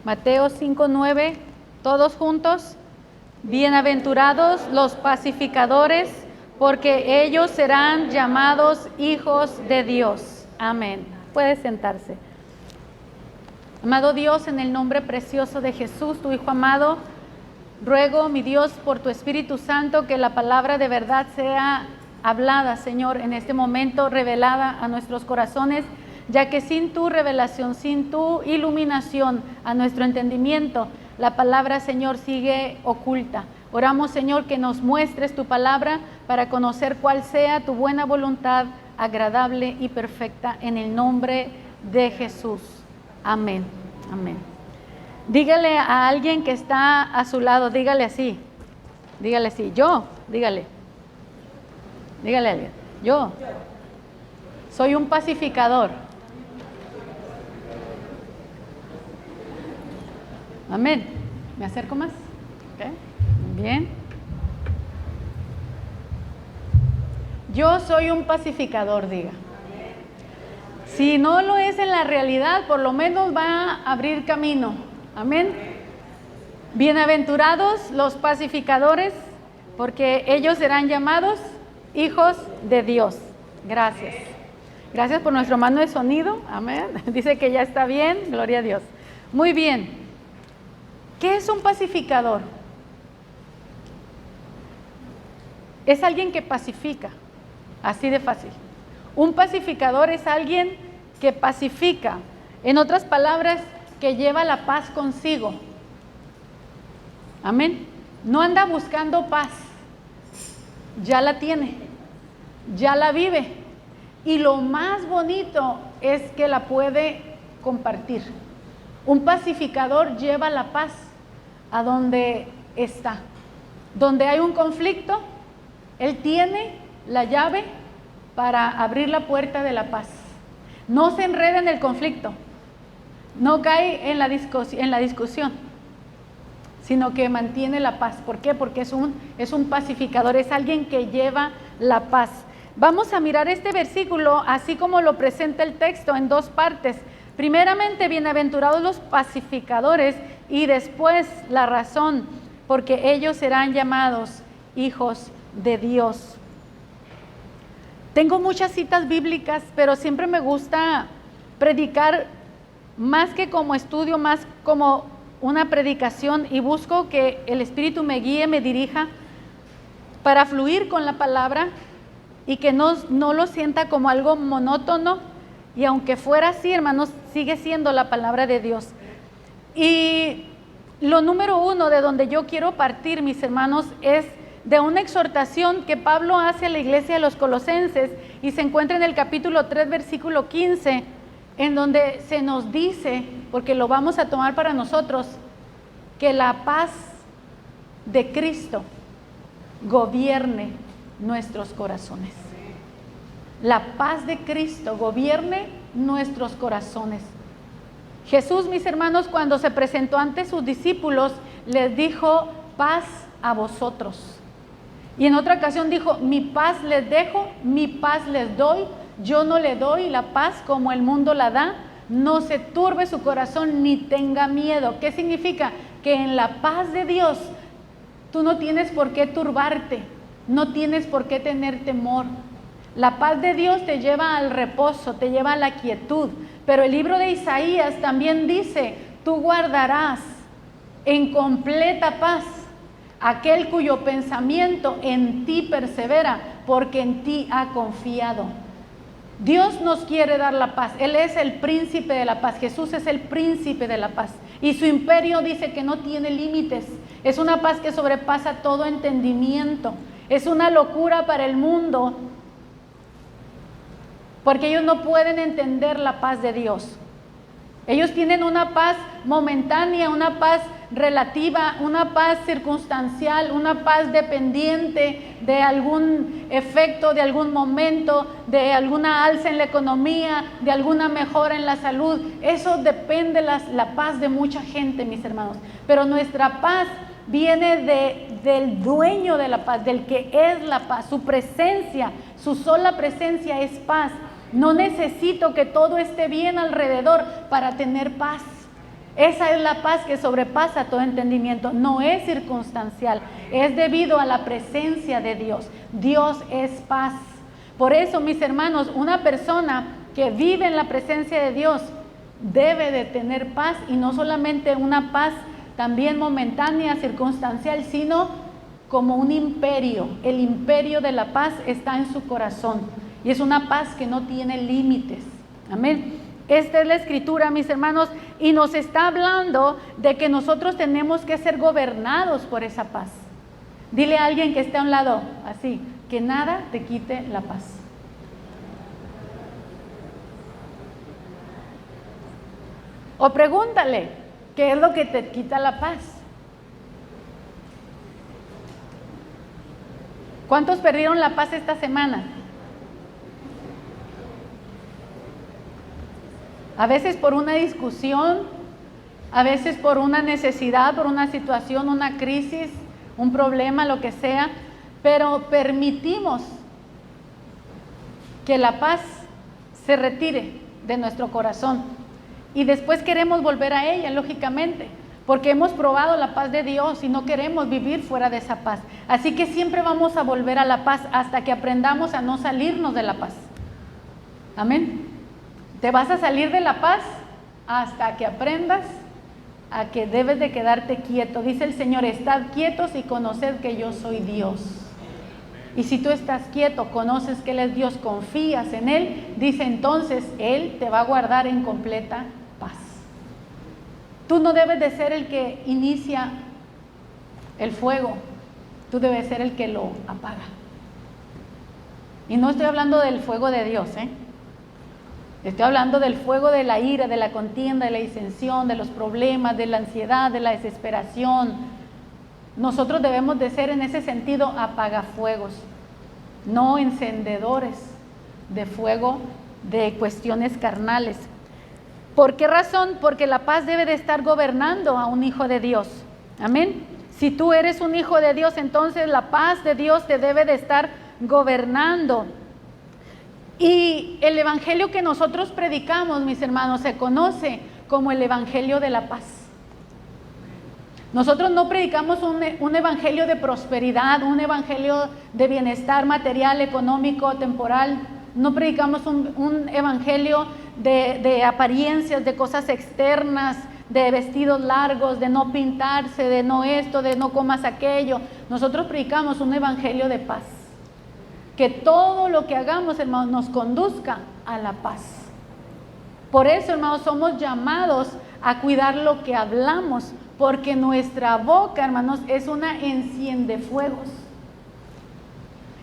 Mateo 5:9, todos juntos. Bienaventurados los pacificadores, porque ellos serán llamados hijos de Dios. Amén. Puede sentarse. Amado Dios, en el nombre precioso de Jesús, tu Hijo amado, ruego, mi Dios, por tu Espíritu Santo, que la palabra de verdad sea hablada, Señor, en este momento, revelada a nuestros corazones, ya que sin tu revelación, sin tu iluminación a nuestro entendimiento, la palabra, Señor, sigue oculta. Oramos, Señor, que nos muestres tu palabra para conocer cuál sea tu buena voluntad, agradable y perfecta, en el nombre de Jesús. Amén. Amén. Dígale a alguien que está a su lado, dígale así. Dígale así. Yo, dígale. Dígale a alguien. Yo soy un pacificador. Amén. ¿Me acerco más? ¿Okay? Bien. Yo soy un pacificador, diga. Si no lo es en la realidad, por lo menos va a abrir camino. Amén. Bienaventurados los pacificadores, porque ellos serán llamados hijos de Dios. Gracias. Gracias por nuestro mano de sonido. Amén. Dice que ya está bien. Gloria a Dios. Muy bien. ¿Qué es un pacificador? Es alguien que pacifica. Así de fácil. Un pacificador es alguien que pacifica. En otras palabras, que lleva la paz consigo. Amén. No anda buscando paz. Ya la tiene. Ya la vive. Y lo más bonito es que la puede compartir. Un pacificador lleva la paz a donde está. Donde hay un conflicto, él tiene la llave para abrir la puerta de la paz. No se enreda en el conflicto, no cae en la discusión, sino que mantiene la paz. ¿Por qué? Porque es un pacificador, es alguien que lleva la paz. Vamos a mirar este versículo así como lo presenta el texto en dos partes. Primeramente, bienaventurados los pacificadores, y después la razón, porque ellos serán llamados hijos de Dios. Tengo muchas citas bíblicas, pero siempre me gusta predicar más que como estudio, más como una predicación, y busco que el Espíritu me guíe, me dirija para fluir con la palabra y que no lo sienta como algo monótono. Y aunque fuera así, hermanos, sigue siendo la palabra de Dios. Y lo número uno de donde yo quiero partir, mis hermanos, es de una exhortación que Pablo hace a la iglesia de los Colosenses, y se encuentra en el capítulo 3, versículo 15, en donde se nos dice, porque lo vamos a tomar para nosotros, que la paz de Cristo gobierne nuestros corazones. La paz de Cristo gobierne nuestros corazones. Jesús, mis hermanos, cuando se presentó ante sus discípulos, les dijo: paz a vosotros. Y en otra ocasión dijo: mi paz les dejo, mi paz les doy. Yo no le doy la paz como el mundo la da. No se turbe su corazón ni tenga miedo. ¿Qué significa? Que en la paz de Dios tú no tienes por qué turbarte, no tienes por qué tener temor. La paz de Dios te lleva al reposo, te lleva a la quietud. Pero el libro de Isaías también dice: tú guardarás en completa paz aquel cuyo pensamiento en ti persevera, porque en ti ha confiado. Dios nos quiere dar la paz. Él es el príncipe de la paz. Jesús es el príncipe de la paz. Y su imperio dice que no tiene límites. Es una paz que sobrepasa todo entendimiento. Es una locura para el mundo, porque ellos no pueden entender la paz de Dios. Ellos tienen una paz momentánea, una paz relativa, una paz circunstancial, una paz dependiente de algún efecto, de algún momento, de alguna alza en la economía, de alguna mejora en la salud. Eso depende la paz de mucha gente, mis hermanos. Pero nuestra paz viene del dueño de la paz, del que es la paz. Su presencia, su sola presencia es paz. No necesito que todo esté bien alrededor para tener paz. Esa es la paz que sobrepasa todo entendimiento. No es circunstancial, es debido a la presencia de Dios. Dios es paz. Por eso, mis hermanos, una persona que vive en la presencia de Dios debe de tener paz, y no solamente una paz también momentánea, circunstancial, sino como un imperio. El imperio de la paz está en su corazón y es una paz que no tiene límites. Amén. Esta es la escritura, mis hermanos, y nos está hablando de que nosotros tenemos que ser gobernados por esa paz. Dile a alguien que esté a un lado, así, que nada te quite la paz. O pregúntale, ¿qué es lo que te quita la paz? ¿Cuántos perdieron la paz esta semana? A veces por una discusión, a veces por una necesidad, por una situación, una crisis, un problema, lo que sea, pero permitimos que la paz se retire de nuestro corazón y después queremos volver a ella, lógicamente, porque hemos probado la paz de Dios y no queremos vivir fuera de esa paz. Así que siempre vamos a volver a la paz hasta que aprendamos a no salirnos de la paz. Amén. Te vas a salir de la paz hasta que aprendas a que debes de quedarte quieto. Dice el Señor, estad quietos y conoced que yo soy Dios. Y si tú estás quieto, conoces que Él es Dios, confías en Él, dice entonces Él te va a guardar en completa paz. Tú no debes de ser el que inicia el fuego, tú debes ser el que lo apaga. Y no estoy hablando del fuego de Dios, estoy hablando del fuego de la ira, de la contienda, de la disensión, de los problemas, de la ansiedad, de la desesperación. Nosotros debemos de ser en ese sentido apagafuegos, no encendedores de fuego de cuestiones carnales. ¿Por qué razón? Porque la paz debe de estar gobernando a un hijo de Dios. Amén. Si tú eres un hijo de Dios, entonces la paz de Dios te debe de estar gobernando. Y el evangelio que nosotros predicamos, mis hermanos, se conoce como el evangelio de la paz. Nosotros no predicamos un evangelio de prosperidad, un evangelio de bienestar material, económico, temporal. No predicamos un evangelio de apariencias, de cosas externas, de vestidos largos, de no pintarse, de no esto, de no comas aquello. Nosotros predicamos un evangelio de paz. Que todo lo que hagamos, hermanos, nos conduzca a la paz. Por eso, hermanos, somos llamados a cuidar lo que hablamos, porque nuestra boca, hermanos, es una enciendefuegos.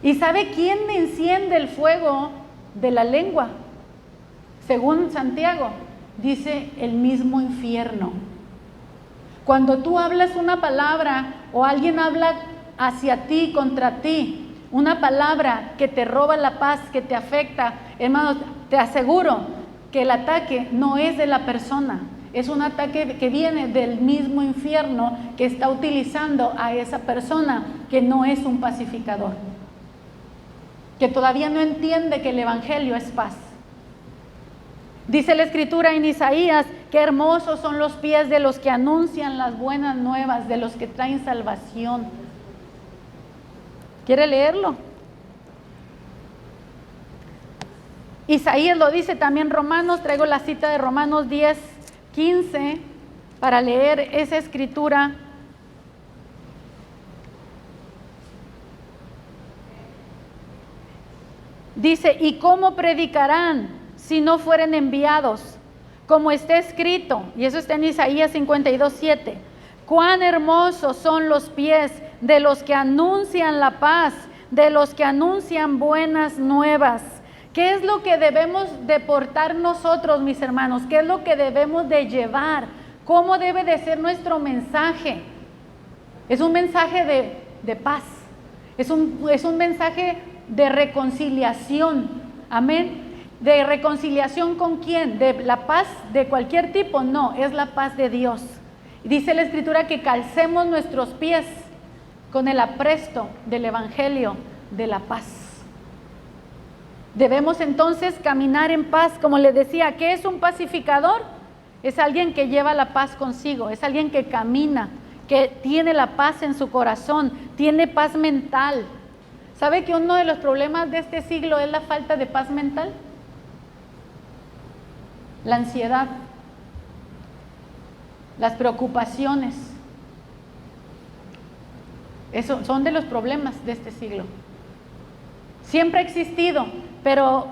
¿Y sabe quién enciende el fuego de la lengua? Según Santiago, dice el mismo infierno. Cuando tú hablas una palabra o alguien habla hacia ti, contra ti, una palabra que te roba la paz, que te afecta, hermanos, te aseguro que el ataque no es de la persona, es un ataque que viene del mismo infierno que está utilizando a esa persona que no es un pacificador, que todavía no entiende que el evangelio es paz. Dice la escritura en Isaías, qué hermosos son los pies de los que anuncian las buenas nuevas, de los que traen salvación. ¿Quiere leerlo? Isaías lo dice también Romanos, traigo la cita de Romanos 10:15 para leer esa escritura. Dice, ¿y cómo predicarán si no fueren enviados? Como está escrito, y eso está en Isaías 52:7. Cuán hermosos son los pies de los que anuncian la paz, de los que anuncian buenas nuevas. ¿Qué es lo que debemos de portar nosotros, mis hermanos? ¿Qué es lo que debemos de llevar? ¿Cómo debe de ser nuestro mensaje? Es un mensaje de paz, es un mensaje de reconciliación, amén. ¿De reconciliación con quién? ¿De la paz de cualquier tipo? No, es la paz de Dios. Dice la escritura que calcemos nuestros pies con el apresto del evangelio de la paz. Debemos entonces caminar en paz. Como les decía, ¿qué es un pacificador? es alguien que lleva la paz consigo, es alguien que camina, que tiene la paz en su corazón, tiene paz mental. ¿Sabe que uno de los problemas de este siglo es la falta de paz mental? La ansiedad, las preocupaciones. Eso son de los problemas de este siglo. Siempre ha existido, pero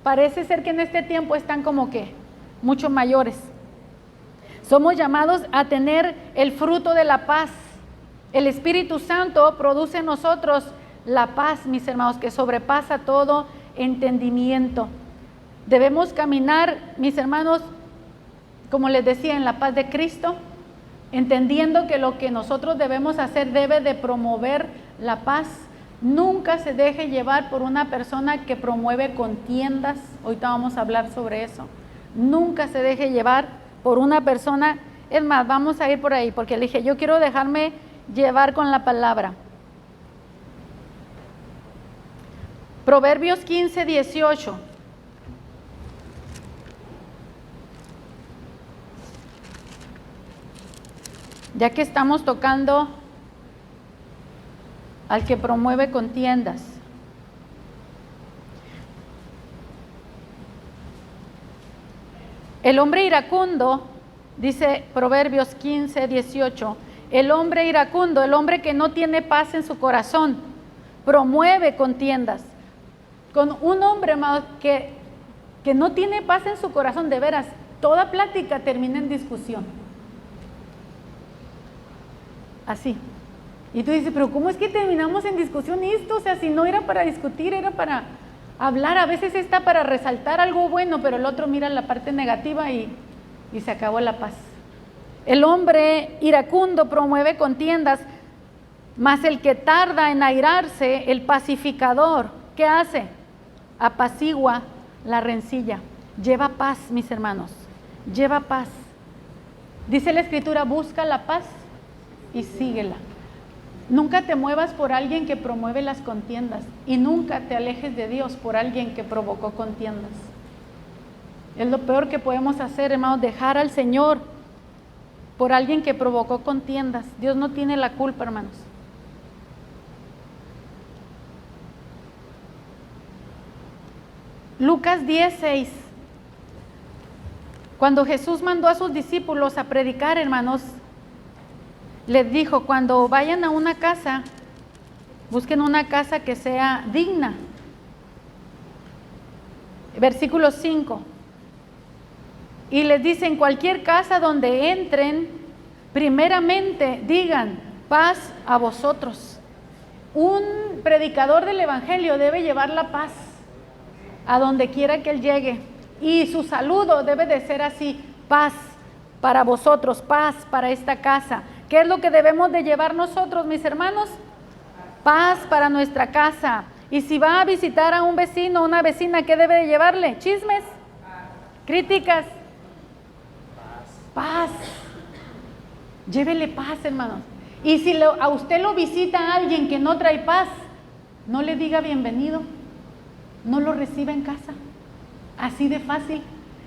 parece ser que en este tiempo están como que mucho mayores. Somos llamados a tener el fruto de la paz. El Espíritu Santo produce en nosotros la paz, mis hermanos, que sobrepasa todo entendimiento. Debemos caminar, mis hermanos, como les decía, en la paz de Cristo, entendiendo que lo que nosotros debemos hacer debe de promover la paz. Nunca se deje llevar por una persona que promueve contiendas. Ahorita vamos a hablar sobre eso. Nunca se deje llevar por una persona. Es más, vamos a ir por ahí, porque le dije, yo quiero dejarme llevar con la palabra. Proverbios 15:18. Ya que estamos tocando al que promueve contiendas. El hombre iracundo, dice Proverbios 15:18, el hombre iracundo, el hombre que no tiene paz en su corazón, promueve contiendas. Con un hombre que no tiene paz en su corazón, de veras, toda plática termina en discusión. Así. Y tú dices, pero ¿cómo es que terminamos en discusión esto? O sea, si no era para discutir, era para hablar. A veces está para resaltar algo bueno, pero el otro mira la parte negativa y se acabó la paz. El hombre iracundo promueve contiendas, mas el que tarda en airarse, el pacificador, ¿qué hace? Apacigua la rencilla. Lleva paz, mis hermanos, lleva paz. Dice la Escritura, busca la paz y síguela. Nunca te muevas por alguien que promueve las contiendas y nunca te alejes de Dios por alguien que provocó contiendas. Es lo peor que podemos hacer, hermanos, dejar al Señor por alguien que provocó contiendas. Dios no tiene la culpa, hermanos. Lucas 10:6. Cuando Jesús mandó a sus discípulos a predicar, hermanos, les dijo, cuando vayan a una casa, busquen una casa que sea digna. Versículo 5. Y les dice, en cualquier casa donde entren, primeramente digan, paz a vosotros. Un predicador del Evangelio debe llevar la paz a donde quiera que él llegue. Y su saludo debe de ser así, paz para vosotros, paz para esta casa. ¿Qué es lo que debemos de llevar nosotros, mis hermanos? Paz para nuestra casa. Y si va a visitar a un vecino o una vecina, ¿qué debe de llevarle? ¿Chismes? ¿Críticas? Paz. Llévele paz, hermanos. Y si a usted lo visita alguien que no trae paz, no le diga bienvenido. No lo reciba en casa. Así de fácil.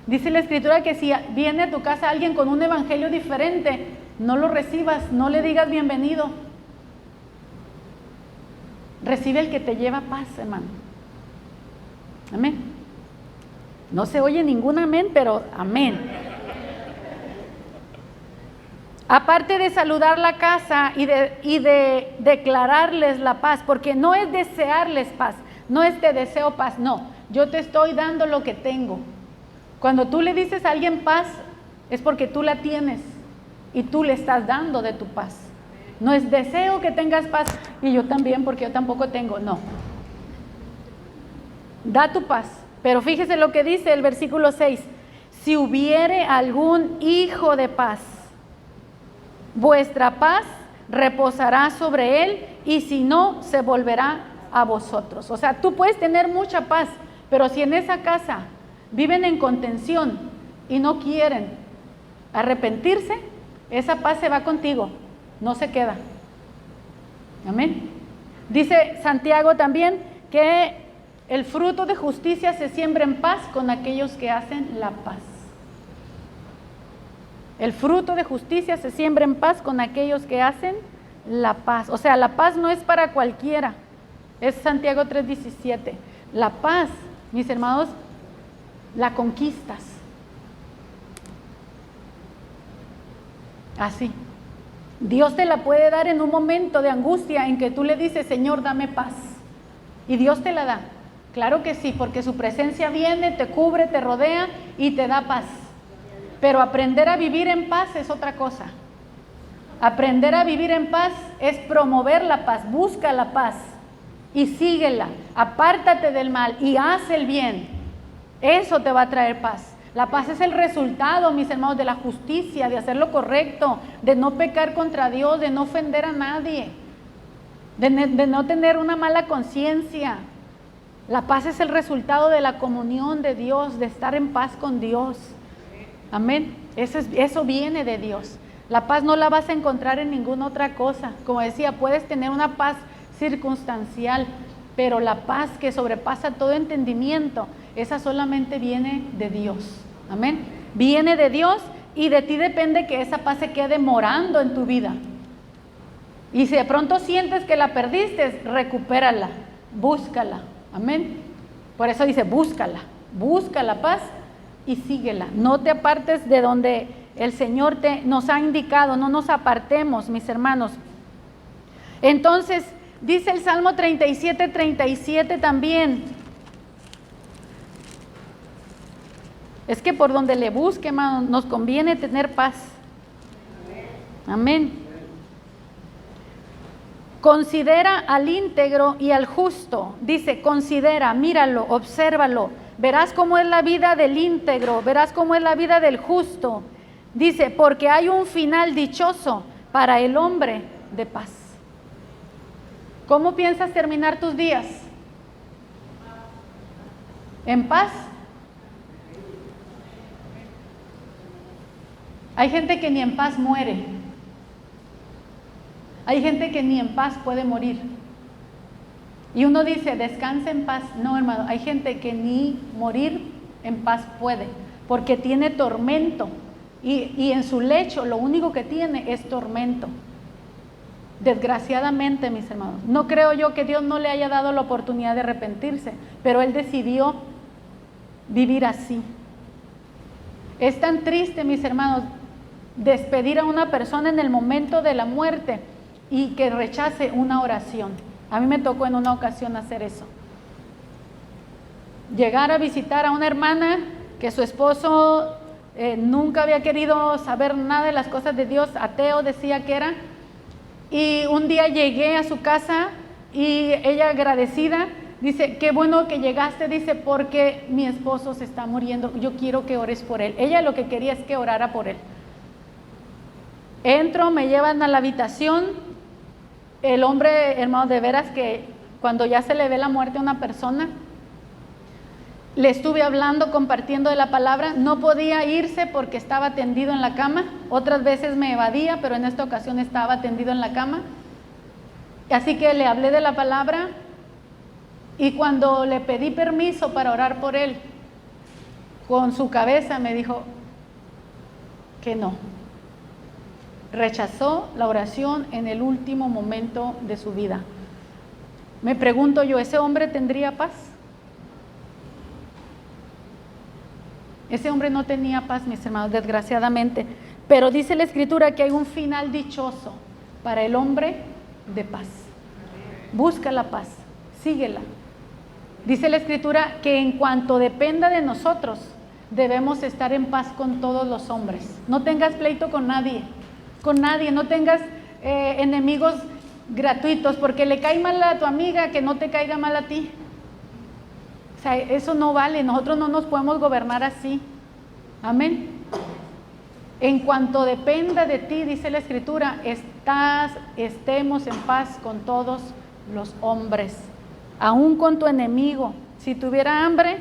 Dice la Escritura que si viene a tu casa alguien con un evangelio diferente, no lo recibas, no le digas bienvenido. Recibe el que te lleva paz, hermano. Amén. No se oye ningún amén, pero amén. Aparte de saludar la casa y de declararles la paz, porque no es desearles paz, no es te deseo paz, no. Yo te estoy dando lo que tengo. Cuando tú le dices a alguien paz, es porque tú la tienes y tú le estás dando de tu paz. No es deseo que tengas paz y yo también porque yo tampoco tengo, no. Da tu paz, pero fíjese lo que dice el versículo 6. Si hubiere algún hijo de paz, vuestra paz reposará sobre él y si no, se volverá a vosotros. O sea, tú puedes tener mucha paz, pero si en esa casa viven en contención y no quieren arrepentirse, esa paz se va contigo, no se queda. Amén. Dice Santiago también que el fruto de justicia se siembra en paz con aquellos que hacen la paz. El fruto de justicia se siembra en paz con aquellos que hacen la paz. O sea, la paz no es para cualquiera. Es Santiago 3:17. La paz, mis hermanos, la conquistas. Así. Dios te la puede dar en un momento de angustia en que tú le dices, Señor, dame paz. Y Dios te la da. Claro que sí, porque su presencia viene, te cubre, te rodea y te da paz. Pero aprender a vivir en paz es otra cosa. Aprender a vivir en paz es promover la paz, busca la paz y síguela. Apártate del mal y haz el bien. Eso te va a traer paz. La paz es el resultado, mis hermanos, de la justicia, de hacer lo correcto, de no pecar contra Dios, de no ofender a nadie, de no tener una mala conciencia. La paz es el resultado de la comunión de Dios, de estar en paz con Dios. Amén. Eso viene de Dios. La paz no la vas a encontrar en ninguna otra cosa. Como decía, puedes tener una paz circunstancial, pero la paz que sobrepasa todo entendimiento, esa solamente viene de Dios. Amén. Viene de Dios y de ti depende que esa paz se quede morando en tu vida. Y si de pronto sientes que la perdiste, recupérala, búscala. Amén. Por eso dice, búscala, busca la paz y síguela. No te apartes de donde el Señor nos ha indicado, no nos apartemos, mis hermanos. Entonces, dice el Salmo 37:37 también. Es que por donde le busque, hermano, nos conviene tener paz. Amén. Considera al íntegro y al justo. Dice, considera, míralo, obsérvalo. Verás cómo es la vida del íntegro, verás cómo es la vida del justo. Dice, porque hay un final dichoso para el hombre de paz. ¿Cómo piensas terminar tus días? ¿En paz? Hay gente que ni en paz muere. Hay gente que ni en paz puede morir. Y uno dice, descansa en paz. No, hermano, hay gente que ni morir en paz puede, porque tiene tormento. Y en su lecho lo único que tiene es tormento. Desgraciadamente, mis hermanos, no creo yo que Dios no le haya dado la oportunidad de arrepentirse, pero Él decidió vivir así. Es tan triste, mis hermanos, despedir a una persona en el momento de la muerte y que rechace una oración. A mí me tocó en una ocasión hacer eso. Llegar a visitar a una hermana que su esposo nunca había querido saber nada de las cosas de Dios, ateo decía que era, y un día llegué a su casa y ella agradecida, dice, qué bueno que llegaste, dice, porque mi esposo se está muriendo, yo quiero que ores por él. Ella lo que quería es que orara por él. Entro, me llevan a la habitación, el hombre, hermano, de veras que cuando ya se le ve la muerte a una persona, le estuve hablando, compartiendo de la palabra, no podía irse porque estaba tendido en la cama, otras veces me evadía, pero en esta ocasión estaba tendido en la cama, así que le hablé de la palabra y cuando le pedí permiso para orar por él, con su cabeza me dijo que no. Rechazó la oración en el último momento de su vida. Me pregunto yo, ¿ese hombre tendría paz? Ese hombre no tenía paz, mis hermanos, desgraciadamente. Pero dice la Escritura que hay un final dichoso para el hombre de paz. Busca la paz, síguela. Dice la Escritura que en cuanto dependa de nosotros, debemos estar en paz con todos los hombres. No tengas pleito con nadie, no tengas enemigos gratuitos, porque le cae mal a tu amiga, que no te caiga mal a ti. O sea, eso no vale, nosotros no nos podemos gobernar así. Amén. En cuanto dependa de ti, dice la Escritura, estemos en paz con todos los hombres, aún con tu enemigo. Si tuviera hambre,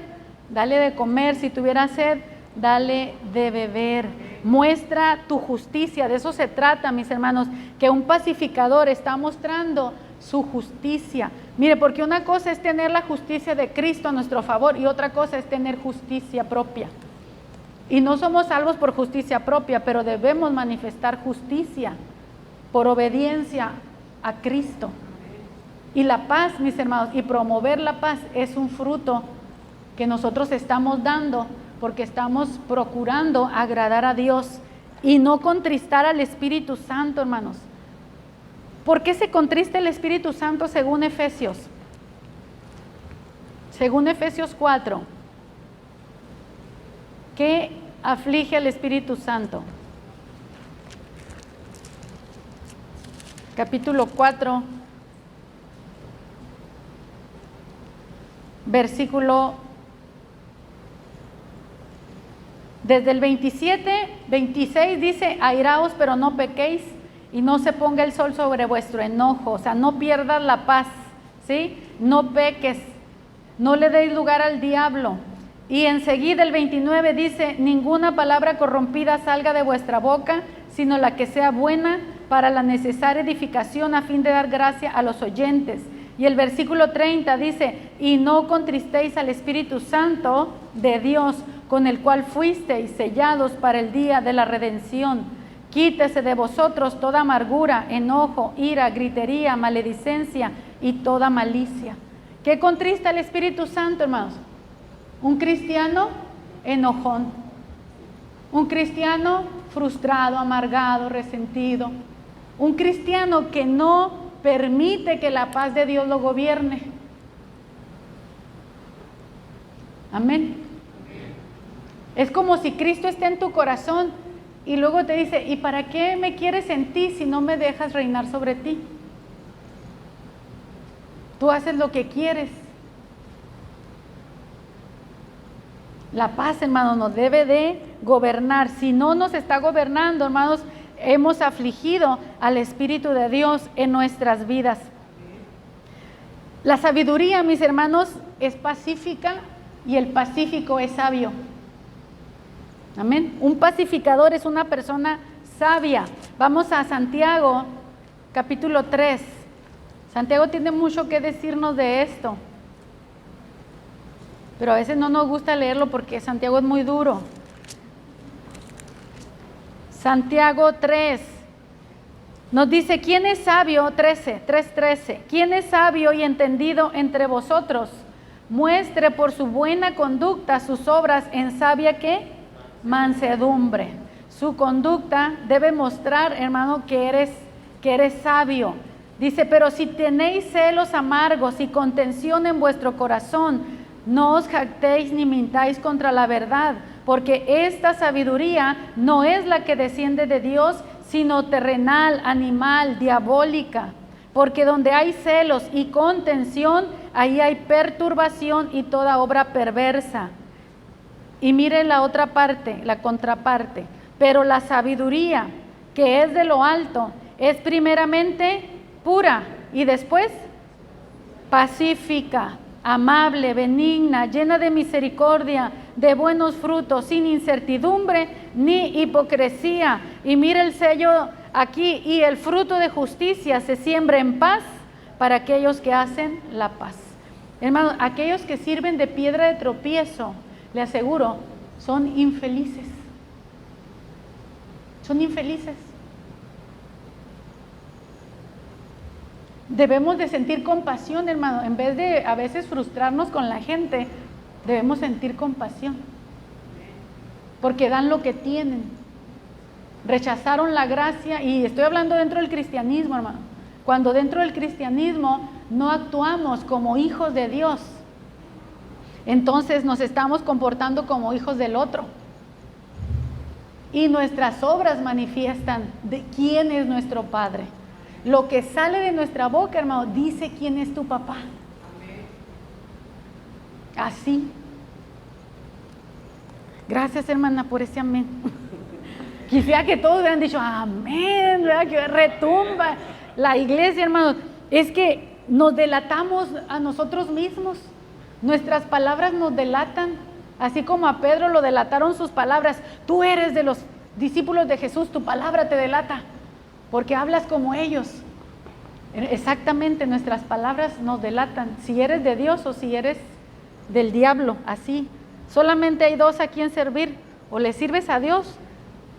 dale de comer, si tuviera sed, dale de beber. Muestra tu justicia, de eso se trata, mis hermanos, que un pacificador está mostrando su justicia. Mire, porque una cosa es tener la justicia de Cristo a nuestro favor y otra cosa es tener justicia propia. Y no somos salvos por justicia propia, pero debemos manifestar justicia por obediencia a Cristo. Y la paz, mis hermanos, y promover la paz es un fruto que nosotros estamos dando porque estamos procurando agradar a Dios y no contristar al Espíritu Santo, hermanos. ¿Por qué se contrista el Espíritu Santo según Efesios? Según Efesios 4. ¿Qué aflige al Espíritu Santo? Capítulo 4, versículo, desde el 27, 26 dice, airaos pero no pequéis y no se ponga el sol sobre vuestro enojo, o sea, no pierdas la paz, ¿sí? No peques, no le deis lugar al diablo. Y enseguida el 29 dice, ninguna palabra corrompida salga de vuestra boca, sino la que sea buena para la necesaria edificación a fin de dar gracia a los oyentes. Y el versículo 30 dice, y no contristéis al Espíritu Santo de Dios, con el cual fuisteis sellados para el día de la redención. Quítese de vosotros toda amargura, enojo, ira, gritería, maledicencia y toda malicia. ¿Qué contrista al Espíritu Santo, hermanos? Un cristiano enojón, un cristiano frustrado, amargado, resentido, un cristiano que no permite que la paz de Dios lo gobierne. Amén. Es como si Cristo esté en tu corazón y luego te dice, ¿y para qué me quieres en ti si no me dejas reinar sobre ti? Tú haces lo que quieres. La paz, hermanos, nos debe de gobernar. Si no nos está gobernando, hermanos, hemos afligido al Espíritu de Dios en nuestras vidas. La sabiduría, mis hermanos, es pacífica y el pacífico es sabio. Amén. Un pacificador es una persona sabia. Vamos a Santiago, capítulo 3. Santiago tiene mucho que decirnos de esto, pero a veces no nos gusta leerlo porque Santiago es muy duro. Santiago 3 nos dice, ¿quién es sabio? 3:13. ¿Quién es sabio y entendido entre vosotros? Muestre por su buena conducta sus obras en sabia ¿qué? Mansedumbre. Su conducta debe mostrar, hermano, que eres sabio. Dice, pero si tenéis celos amargos y contención en vuestro corazón, no os jactéis ni mintáis contra la verdad, porque esta sabiduría no es la que desciende de Dios, sino terrenal, animal, diabólica. Porque donde hay celos y contención, ahí hay perturbación y toda obra perversa. Y mire la otra parte, la contraparte. Pero la sabiduría que es de lo alto es primeramente pura y después pacífica, amable, benigna, llena de misericordia, de buenos frutos, sin incertidumbre ni hipocresía. Y mire el sello aquí, y el fruto de justicia se siembra en paz para aquellos que hacen la paz. Hermanos, aquellos que sirven de piedra de tropiezo, le aseguro, son infelices. Son infelices. Debemos de sentir compasión, hermano. En vez de a veces frustrarnos con la gente, debemos sentir compasión. Porque dan lo que tienen. Rechazaron la gracia, y estoy hablando dentro del cristianismo, hermano. Cuando dentro del cristianismo no actuamos como hijos de Dios, entonces nos estamos comportando como hijos del otro. Y nuestras obras manifiestan de quién es nuestro Padre. Lo que sale de nuestra boca, hermano, dice quién es tu papá. Así. Gracias, hermana, por ese amén. Quisiera que todos hubieran dicho amén, ¿verdad? Que retumba la iglesia, hermanos. Es que nos delatamos a nosotros mismos. Nuestras palabras nos delatan. Así como a Pedro lo delataron sus palabras. Tú eres de los discípulos de Jesús, tu palabra te delata, porque hablas como ellos. Exactamente, nuestras palabras nos delatan si eres de Dios o si eres del diablo. Así, solamente hay dos a quien servir, o le sirves a Dios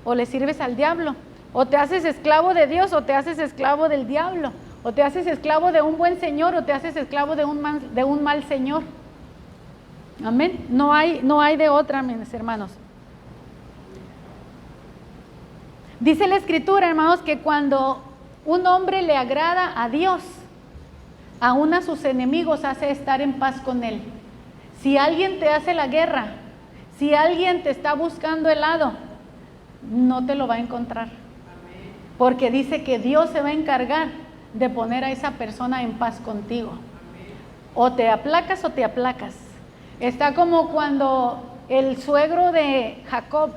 o le sirves al diablo. O te haces esclavo de Dios o te haces esclavo del diablo. O te haces esclavo de un buen señor o te haces esclavo de un mal señor. Amén. No hay de otra, mis hermanos. Dice la Escritura, hermanos, que cuando un hombre le agrada a Dios, aún a sus enemigos hace estar en paz con él. Si alguien te hace la guerra, si alguien te está buscando el lado, no te lo va a encontrar. Porque dice que Dios se va a encargar de poner a esa persona en paz contigo. O te aplacas o te aplacas. Está como cuando el suegro de Jacob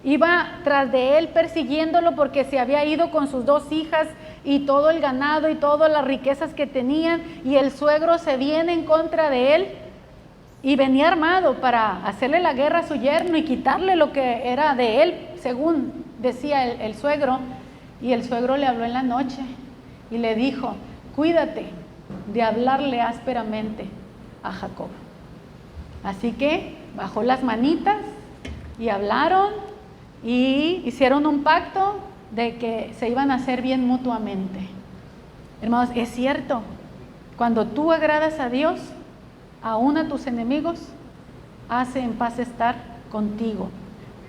iba tras de él persiguiéndolo porque se había ido con sus 2 hijas y todo el ganado y todas las riquezas que tenían, y el suegro se viene en contra de él y venía armado para hacerle la guerra a su yerno y quitarle lo que era de él, según decía el suegro. Y el suegro le habló en la noche y le dijo: cuídate de hablarle ásperamente a Jacob. Así que bajó las manitas y hablaron y hicieron un pacto de que se iban a hacer bien mutuamente. Hermanos, es cierto, cuando tú agradas a Dios, aún a tus enemigos, hace en paz estar contigo,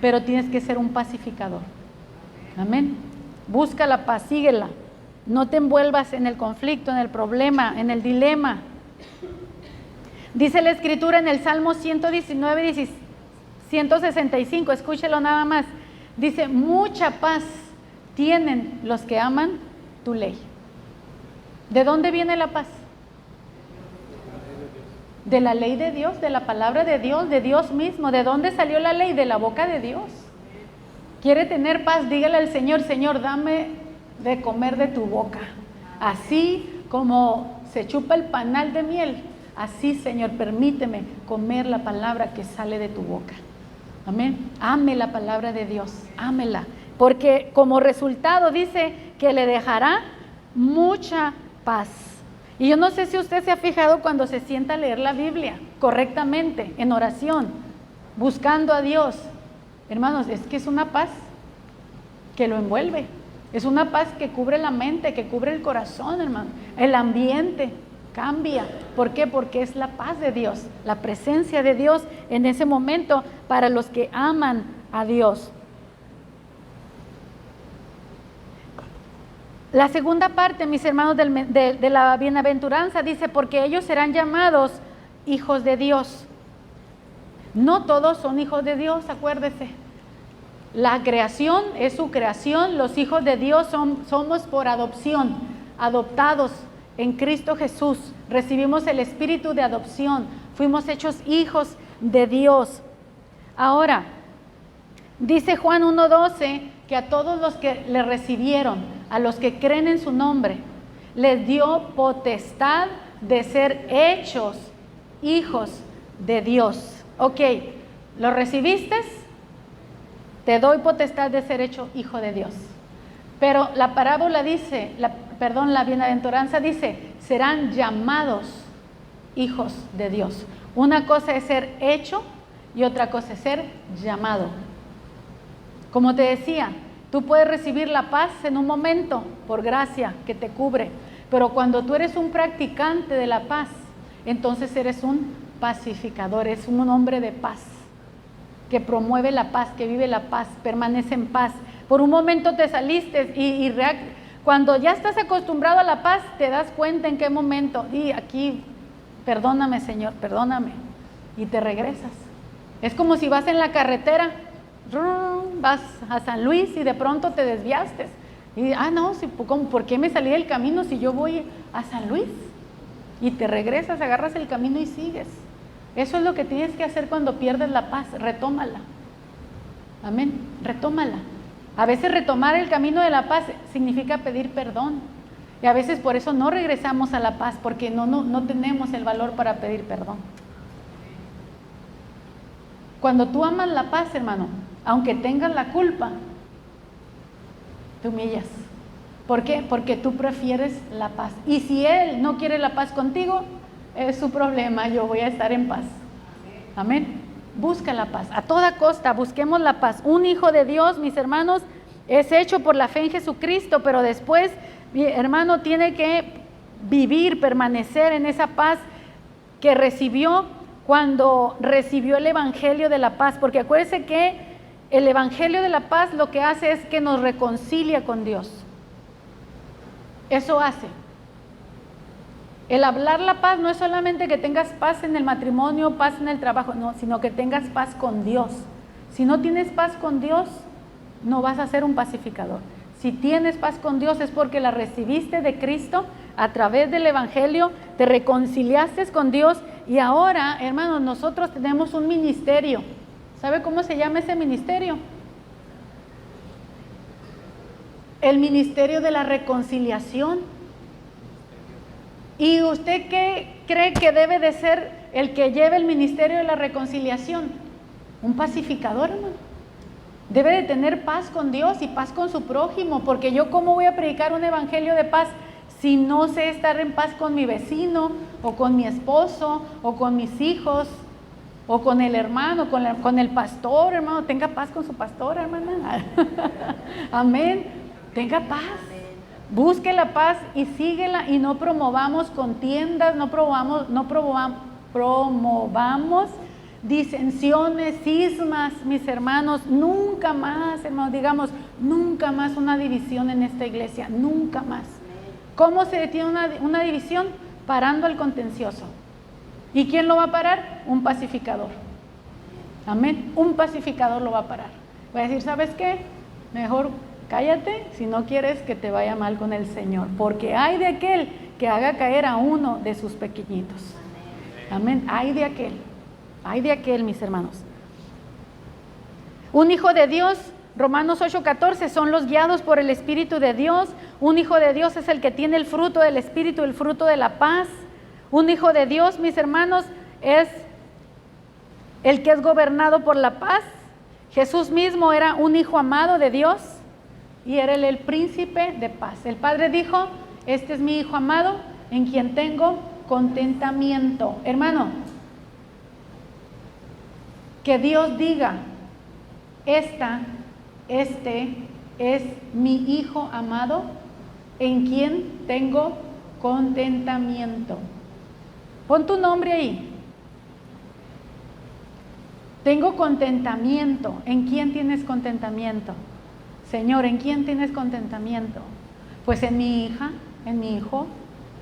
pero tienes que ser un pacificador. Amén. Busca la paz, síguela. No te envuelvas en el conflicto, en el problema, en el dilema. Dice la Escritura en el Salmo 119, 165, escúchelo nada más. Dice: mucha paz tienen los que aman tu ley. ¿De dónde viene la paz? De la ley de Dios, de la palabra de Dios mismo. ¿De dónde salió la ley? De la boca de Dios. ¿Quiere tener paz? Dígale al Señor: Señor, dame de comer de tu boca. Así como se chupa el panal de miel, así, Señor, permíteme comer la palabra que sale de tu boca. Amén. Ame la palabra de Dios, ámela, porque como resultado dice que le dejará mucha paz. Y yo no sé si usted se ha fijado cuando se sienta a leer la Biblia correctamente, en oración, buscando a Dios. Hermanos, es que es una paz que lo envuelve. Es una paz que cubre la mente, que cubre el corazón, hermano. El ambiente cambia. ¿Por qué? Porque es la paz de Dios, la presencia de Dios en ese momento para los que aman a Dios. La segunda parte, mis hermanos, de la bienaventuranza dice: porque ellos serán llamados hijos de Dios. No todos son hijos de Dios, acuérdese. La creación es su creación, los hijos de Dios somos por adopción, adoptados en Cristo Jesús. Recibimos el espíritu de adopción, fuimos hechos hijos de Dios. Ahora, dice Juan 1:12 que a todos los que le recibieron, a los que creen en su nombre, les dio potestad de ser hechos hijos de Dios. Ok, ¿lo recibiste? Te doy potestad de ser hecho hijo de Dios. Pero la parábola dice, la bienaventuranza dice: serán llamados hijos de Dios. Una cosa es ser hecho y otra cosa es ser llamado. Como te decía, tú puedes recibir la paz en un momento por gracia que te cubre, pero cuando tú eres un practicante de la paz, entonces eres un pacificador, es un hombre de paz, que promueve la paz, que vive la paz, permanece en paz. Por un momento te saliste cuando ya estás acostumbrado a la paz, te das cuenta en qué momento, y aquí, perdóname, Señor, perdóname, y te regresas. Es como si vas en la carretera, vas a San Luis y de pronto te desviaste. Y no, ¿por qué me salí del camino si yo voy a San Luis? Y te regresas, agarras el camino y sigues. Eso es lo que tienes que hacer cuando pierdes la paz, retómala. Amén, retómala. A veces retomar el camino de la paz significa pedir perdón. Y a veces por eso no regresamos a la paz, porque no tenemos el valor para pedir perdón. Cuando tú amas la paz, hermano, aunque tengas la culpa, te humillas. ¿Por qué? Porque tú prefieres la paz. Y si él no quiere la paz contigo, es su problema, yo voy a estar en paz. Amén. Busca la paz, a toda costa busquemos la paz. Un hijo de Dios, mis hermanos, es hecho por la fe en Jesucristo, pero después, mi hermano, tiene que vivir, permanecer en esa paz que recibió cuando recibió el Evangelio de la paz, porque acuérdense que el Evangelio de la paz lo que hace es que nos reconcilia con Dios. Eso hace. El hablar la paz no es solamente que tengas paz en el matrimonio, paz en el trabajo, no, sino que tengas paz con Dios. Si no tienes paz con Dios, no vas a ser un pacificador. Si tienes paz con Dios es porque la recibiste de Cristo a través del Evangelio, te reconciliaste con Dios y ahora, hermanos, nosotros tenemos un ministerio. ¿Sabe cómo se llama ese ministerio? El ministerio de la reconciliación. ¿Y usted qué cree que debe de ser el que lleve el ministerio de la reconciliación? Un pacificador, hermano. Debe de tener paz con Dios y paz con su prójimo, porque yo ¿cómo voy a predicar un evangelio de paz si no sé estar en paz con mi vecino, o con mi esposo, o con mis hijos, o con el hermano, con el pastor, hermano? Tenga paz con su pastor, hermana. Amén. Tenga paz. Busque la paz y síguela, y no promovamos contiendas, no promovamos disensiones, cismas, mis hermanos. Nunca más, hermanos, digamos, nunca más una división en esta iglesia, nunca más. ¿Cómo se detiene una división? Parando el contencioso. ¿Y quién lo va a parar? Un pacificador. Amén. Un pacificador lo va a parar. Va a decir, ¿sabes qué? Mejor cállate si no quieres que te vaya mal con el Señor, porque hay de aquel que haga caer a uno de sus pequeñitos. Amén. Hay de aquel, mis hermanos. Un hijo de Dios, Romanos 8:14, son los guiados por el Espíritu de Dios. Un hijo de Dios es el que tiene el fruto del Espíritu, el fruto de la paz. Un hijo de Dios, mis hermanos, es el que es gobernado por la paz. Jesús mismo era un hijo amado de Dios y era el príncipe de paz. El Padre dijo, este es mi hijo amado en quien tengo contentamiento. Hermano, que Dios diga, este es mi hijo amado en quien tengo contentamiento. Pon tu nombre ahí. Tengo contentamiento. ¿En quién tienes contentamiento? Señor, ¿en quién tienes contentamiento? Pues en mi hija, en mi hijo.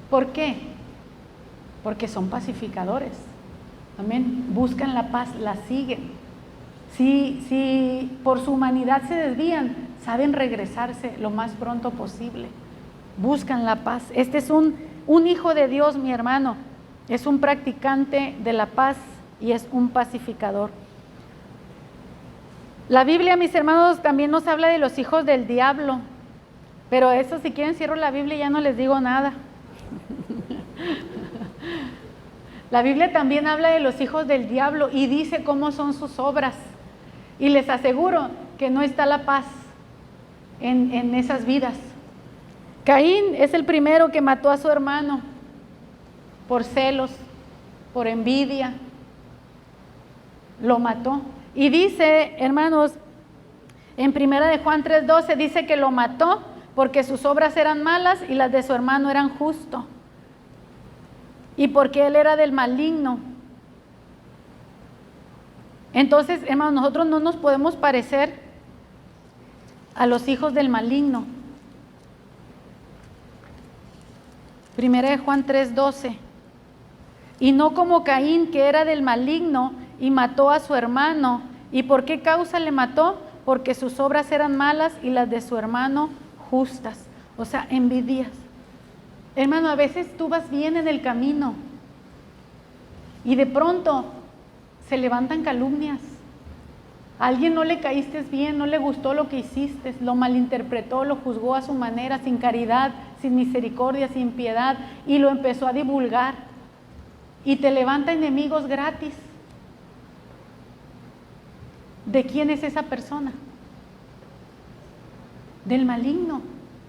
¿Por qué? Porque son pacificadores. Amén. Buscan la paz, la siguen. Si por su humanidad se desvían, saben regresarse lo más pronto posible. Buscan la paz. Este es un hijo de Dios, mi hermano. Es un practicante de la paz y es un pacificador. La Biblia, mis hermanos, también nos habla de los hijos del diablo. Pero eso, si quieren, cierro la Biblia y ya no les digo nada. La Biblia también habla de los hijos del diablo y dice cómo son sus obras. Y les aseguro que no está la paz en esas vidas. Caín es el primero que mató a su hermano por celos, por envidia. Lo mató. Y dice, hermanos, en 1 de Juan 3:12 dice que lo mató porque sus obras eran malas y las de su hermano eran justas. Y porque él era del maligno. Entonces, hermanos, nosotros no nos podemos parecer a los hijos del maligno. 1 de Juan 3:12. Y no como Caín, que era del maligno y mató a su hermano. ¿Y por qué causa le mató? Porque sus obras eran malas y las de su hermano justas. O sea, envidias. Hermano, a veces tú vas bien en el camino y de pronto se levantan calumnias. A alguien no le caíste bien, no le gustó lo que hiciste, lo malinterpretó, lo juzgó a su manera, sin caridad, sin misericordia, sin piedad, y lo empezó a divulgar. Y te levanta enemigos gratis. ¿De quién es esa persona? Del maligno,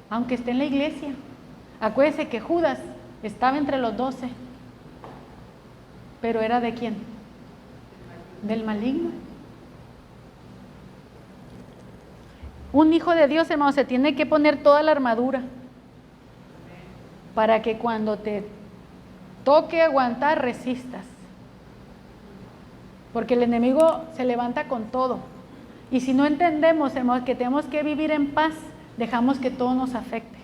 aunque esté en la iglesia. Acuérdense que Judas estaba entre los 12, pero ¿era de quién? del maligno. Un hijo de Dios, hermano, se tiene que poner toda la armadura para que cuando te toque aguantar, resistas. Porque el enemigo se levanta con todo. Y si no entendemos, hermano, que tenemos que vivir en paz, dejamos que todo nos afecte.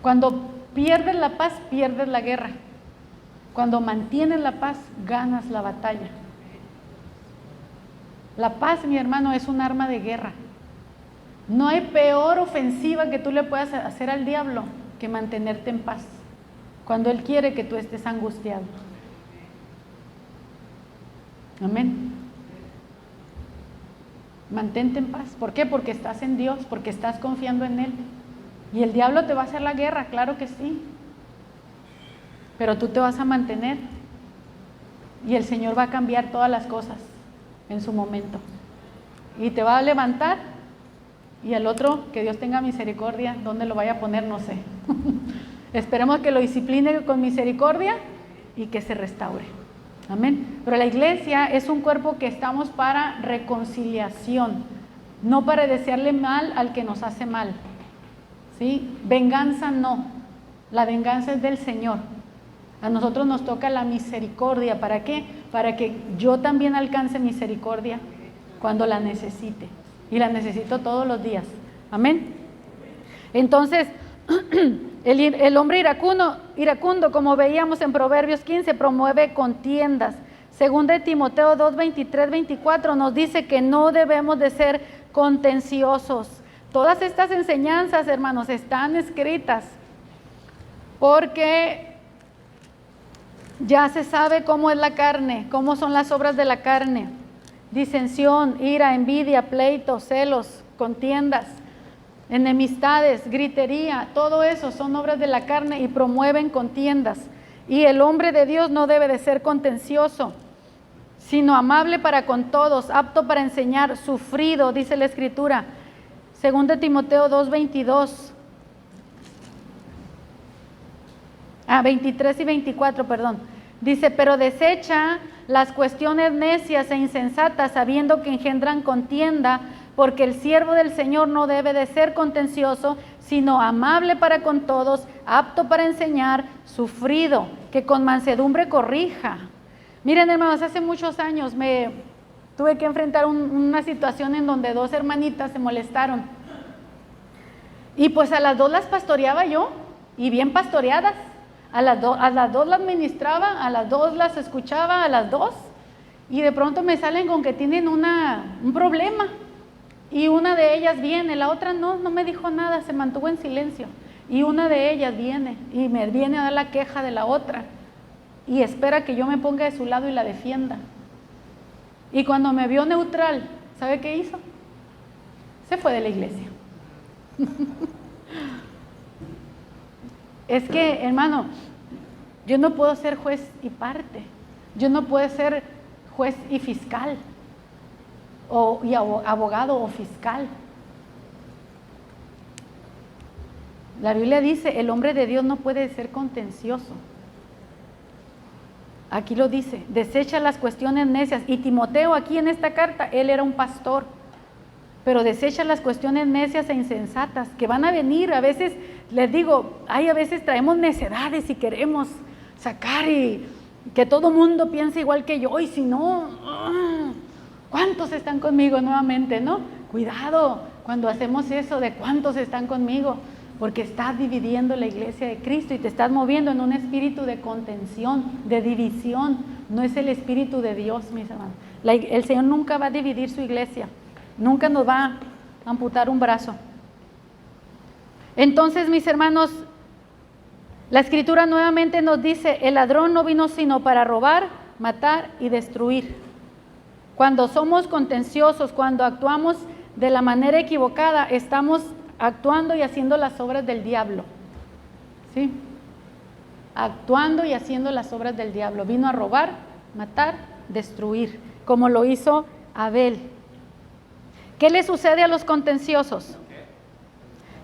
Cuando pierdes la paz, pierdes la guerra. Cuando mantienes la paz, ganas la batalla. La paz, mi hermano, es un arma de guerra. No hay peor ofensiva que tú le puedas hacer al diablo que mantenerte en paz, cuando él quiere que tú estés angustiado. Amén. Mantente en paz. ¿Por qué? Porque estás en Dios, porque estás confiando en Él. Y el diablo te va a hacer la guerra, claro que sí. Pero tú te vas a mantener. Y el Señor va a cambiar todas las cosas en su momento. Y te va a levantar. Y al otro, que Dios tenga misericordia, ¿dónde lo vaya a poner? No sé. Esperemos que lo discipline con misericordia y que se restaure. Amén. Pero la iglesia es un cuerpo que estamos para reconciliación, no para desearle mal al que nos hace mal. ¿Sí? Venganza no. La venganza es del Señor. A nosotros nos toca la misericordia. ¿Para qué? Para que yo también alcance misericordia cuando la necesite. Y la necesito todos los días. Amén. Entonces, el hombre iracundo, como veíamos en Proverbios 15, promueve contiendas. Según de Timoteo 2, 23, 24 nos dice que no debemos de ser contenciosos. Todas estas enseñanzas, hermanos, están escritas porque ya se sabe cómo es la carne, cómo son las obras de la carne. Disensión, ira, envidia, pleitos, celos, contiendas, enemistades, gritería, todo eso son obras de la carne y promueven contiendas. Y el hombre de Dios no debe de ser contencioso, sino amable para con todos, apto para enseñar, sufrido, dice la Escritura. Según de Timoteo 2, 23 y 24, perdón. Dice, pero desecha las cuestiones necias e insensatas, sabiendo que engendran contienda, porque el siervo del Señor no debe de ser contencioso, sino amable para con todos, apto para enseñar, sufrido, que con mansedumbre corrija. Miren, hermanos, hace muchos años me tuve que enfrentar una situación en donde dos hermanitas se molestaron. Y pues a las dos las pastoreaba yo, y bien pastoreadas. A las dos las ministraba, a las dos las escuchaba, a las dos. Y de pronto me salen con que tienen un problema. Y una de ellas viene, la otra no me dijo nada, se mantuvo en silencio. Y una de ellas viene y me viene a dar la queja de la otra. Y espera que yo me ponga de su lado y la defienda. Y cuando me vio neutral, ¿sabe qué hizo? Se fue de la iglesia. Es que, hermano, yo no puedo ser juez y parte. Yo no puedo ser juez y fiscal. Y abogado o fiscal. La Biblia dice, el hombre de Dios no puede ser contencioso. Aquí lo dice, desecha las cuestiones necias. Y Timoteo, aquí en esta carta, él era un pastor, pero desecha las cuestiones necias e insensatas que van a venir. A veces, les digo, a veces traemos necedades y queremos sacar y que todo mundo piense igual que yo, y si no, ¿cuántos están conmigo nuevamente, no? Cuidado cuando hacemos eso de cuántos están conmigo, porque estás dividiendo la iglesia de Cristo y te estás moviendo en un espíritu de contención, de división. No es el espíritu de Dios, mis hermanos. El Señor nunca va a dividir su iglesia, nunca nos va a amputar un brazo. Entonces, mis hermanos, la Escritura nuevamente nos dice, el ladrón no vino sino para robar, matar y destruir. Cuando somos contenciosos, cuando actuamos de la manera equivocada, estamos actuando y haciendo las obras del diablo. ¿Sí? Actuando y haciendo las obras del diablo. Vino a robar, matar, destruir, como lo hizo Abel. ¿Qué le sucede a los contenciosos?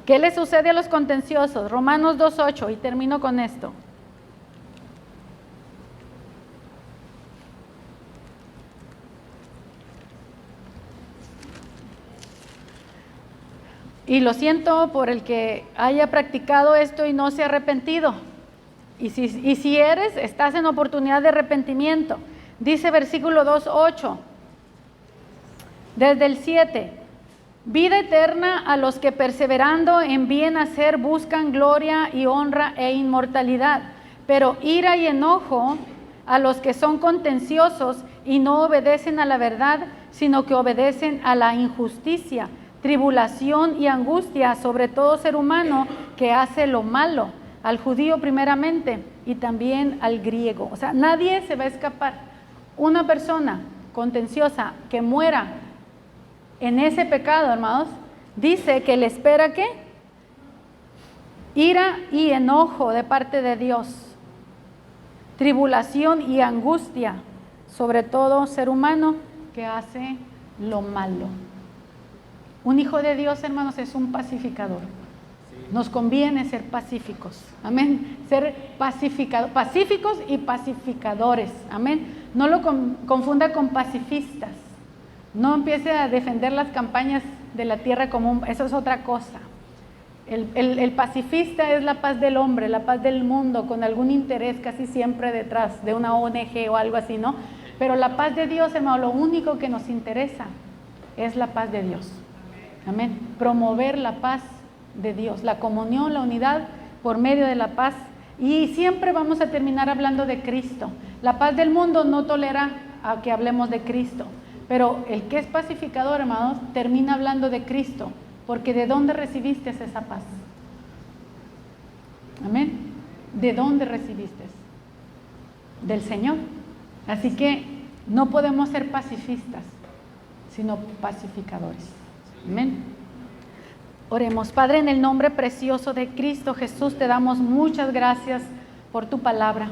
¿Qué le sucede a los contenciosos? Romanos 2:8, y termino con esto. Y lo siento por el que haya practicado esto y no se ha arrepentido. Y si eres, estás en oportunidad de arrepentimiento. Dice versículo 2:8, desde el 7. Vida eterna a los que perseverando en bien hacer buscan gloria y honra e inmortalidad, pero ira y enojo a los que son contenciosos y no obedecen a la verdad, sino que obedecen a la injusticia, tribulación y angustia sobre todo ser humano que hace lo malo, al judío primeramente y también al griego. O sea, nadie se va a escapar. Una persona contenciosa que muera en ese pecado, hermanos, dice que le espera ¿qué? Ira y enojo de parte de Dios, tribulación y angustia sobre todo ser humano que hace lo malo. Un hijo de Dios, hermanos, es un pacificador. Nos conviene ser pacíficos, amén, ser pacíficos y pacificadores, amén. No lo confunda con pacifistas. No empiece a defender las campañas de la tierra común, eso es otra cosa. El pacifista es la paz del hombre, la paz del mundo, con algún interés casi siempre detrás de una ONG o algo así, ¿no? Pero la paz de Dios, hermano, lo único que nos interesa es la paz de Dios. Amén. Promover la paz de Dios, la comunión, la unidad por medio de la paz. Y siempre vamos a terminar hablando de Cristo. La paz del mundo no tolera a que hablemos de Cristo. Pero el que es pacificador, hermanos, termina hablando de Cristo, porque ¿de dónde recibiste esa paz? Amén. ¿De dónde recibiste? Del Señor. Así que no podemos ser pacifistas, sino pacificadores. Amén. Oremos. Padre, en el nombre precioso de Cristo Jesús, te damos muchas gracias por tu palabra.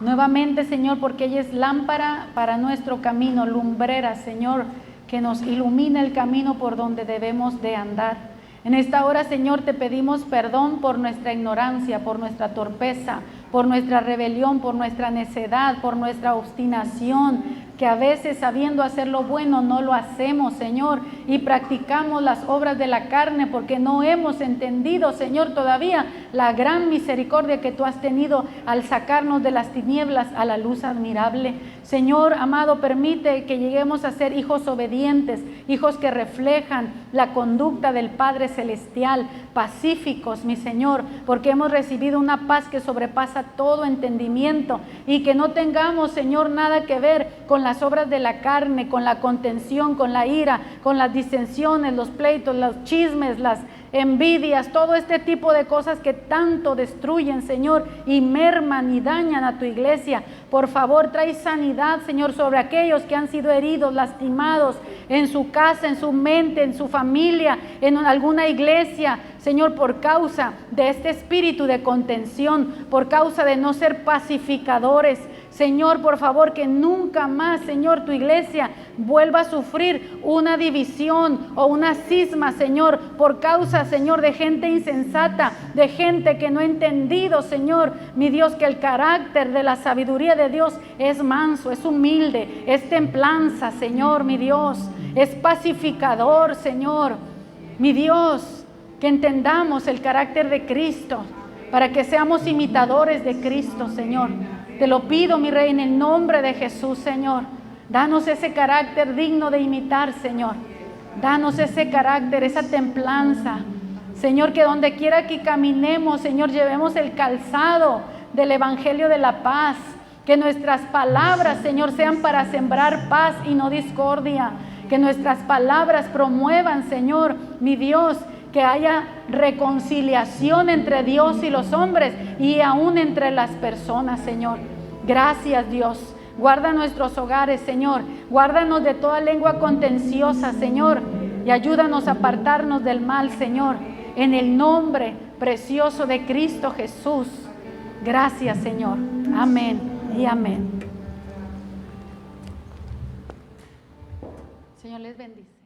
Nuevamente, Señor, porque ella es lámpara para nuestro camino, lumbrera, Señor, que nos ilumina el camino por donde debemos de andar. En esta hora, Señor, te pedimos perdón por nuestra ignorancia, por nuestra torpeza, por nuestra rebelión, por nuestra necedad, por nuestra obstinación, que a veces sabiendo hacer lo bueno no lo hacemos, Señor, y practicamos las obras de la carne porque no hemos entendido, Señor, todavía la gran misericordia que tú has tenido al sacarnos de las tinieblas a la luz admirable. Señor amado, permite que lleguemos a ser hijos obedientes, hijos que reflejan la conducta del Padre Celestial, pacíficos, mi Señor, porque hemos recibido una paz que sobrepasa todo entendimiento, y que no tengamos, Señor, nada que ver con las obras de la carne, con la contención, con la ira, con las disensiones, los pleitos, los chismes, las envidias, todo este tipo de cosas que tanto destruyen, Señor, y merman y dañan a tu iglesia. Por favor, trae sanidad, Señor, sobre aquellos que han sido heridos, lastimados en su casa, en su mente, en su familia, en alguna iglesia, Señor, por causa de este espíritu de contención, por causa de no ser pacificadores. Señor, por favor, que nunca más, Señor, tu iglesia vuelva a sufrir una división o una cisma, Señor, por causa, Señor, de gente insensata, de gente que no ha entendido, Señor, mi Dios, que el carácter de la sabiduría de Dios es manso, es humilde, es templanza, Señor, mi Dios, es pacificador, Señor, mi Dios, que entendamos el carácter de Cristo, para que seamos imitadores de Cristo, Señor. Te lo pido, mi Rey, en el nombre de Jesús, Señor. Danos ese carácter digno de imitar, Señor. Danos ese carácter, esa templanza. Señor, que donde quiera que caminemos, Señor, llevemos el calzado del Evangelio de la paz. Que nuestras palabras, Señor, sean para sembrar paz y no discordia. Que nuestras palabras promuevan, Señor, mi Dios, que haya reconciliación entre Dios y los hombres y aún entre las personas, Señor. Gracias, Dios. Guarda nuestros hogares, Señor. Guárdanos de toda lengua contenciosa, Señor. Y ayúdanos a apartarnos del mal, Señor. En el nombre precioso de Cristo Jesús. Gracias, Señor. Amén y amén. Señor, les bendice.